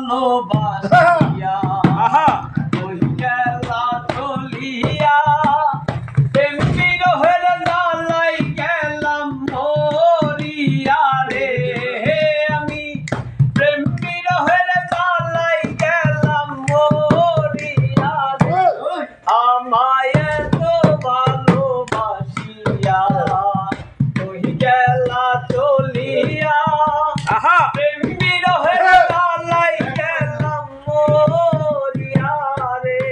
ভালোবাসিয়া ওই গেলা চলিয়া প্রেম বিরহের জ্বালাই গেলাম মরিয়া রে আমি প্রেম বিরহের জ্বালাই গেলাম মরিয়া রে আমায় তো ভালোবাসিয়া ওই গেলা চলিয়া প্রেম বিরহের জ্বালাই গেলাম মরিয়া রে।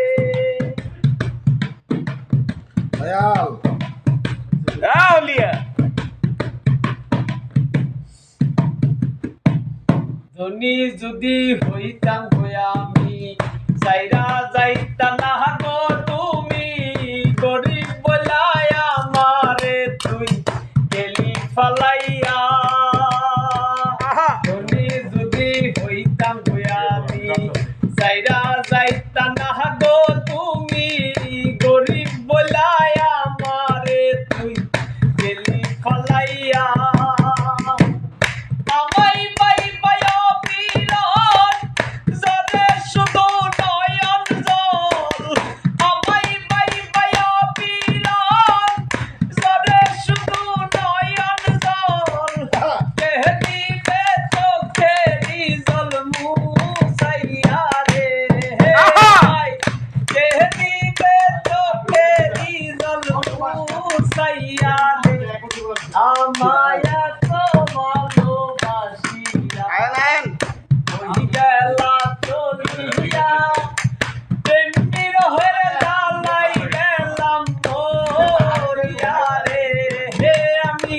ধনী যদি হইতাম হইয়া আমি সাইরা যাইতাম না গো তুমি গরিব বলাই আমারে তুই গেলি ফালাইয়া ধনী যদি হইতাম হইয়া আমি সাইরা যাইতাম না গো তুমি গরিব বলাই আমারে তুই গেলি ফালাইয়া আমায় তো ভালোবাসিয়া ওই গেলা চলিয়া প্রেম বিরহের জ্বালাই গেলাম মরিয়া রে আমি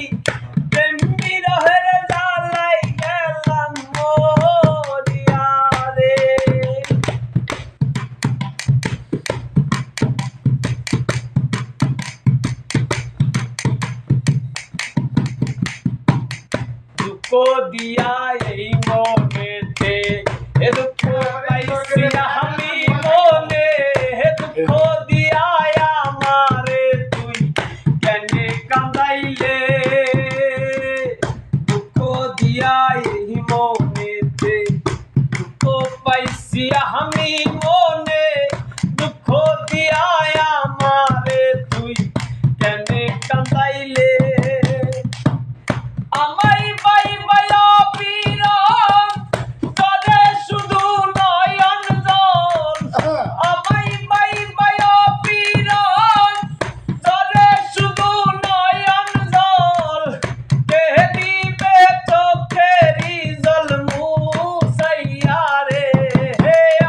প্রেম বিরহের জ্বালাই গেলাম মরিয়া রে। দুঃখ দিয়া এই মনেতে দুঃখ পাইছি আমি মনে দুঃখ দিয়া আমারে তুই কেনে কাঁদাইলে দুঃখ দিয়া এই মনেতে দুঃখ পাইছি আমি মনে দুঃখ দিয়া আমারে তুই কেনে কাঁদাইলে আমায় বাই বায়া পীরন তরে শুধু নয়ন জল আমায় বাই বায়া পীরন তরে শুধু নয়ন জল কে দিবে চোখেরি জল মুছাইয়া রে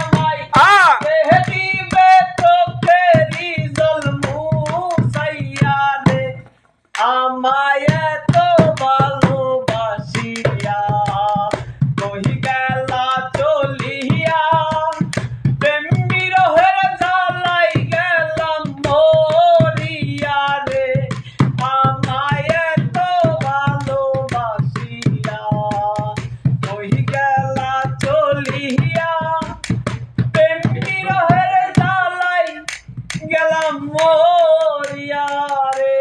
আমায় কে দিবে চোখেরি জল মুছাইয়া রে আমায় তো ভালোবাসিয়া কই গেলা চলিয়া প্রেম বিরহের জ্বালাই গেলাম মরিয়া রে আমায় তো ভালোবাসিয়া কই গেলা চলিয়া প্রেম বিরহের জ্বালাই গেলাম মরিয়া রে।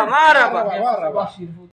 মারাবা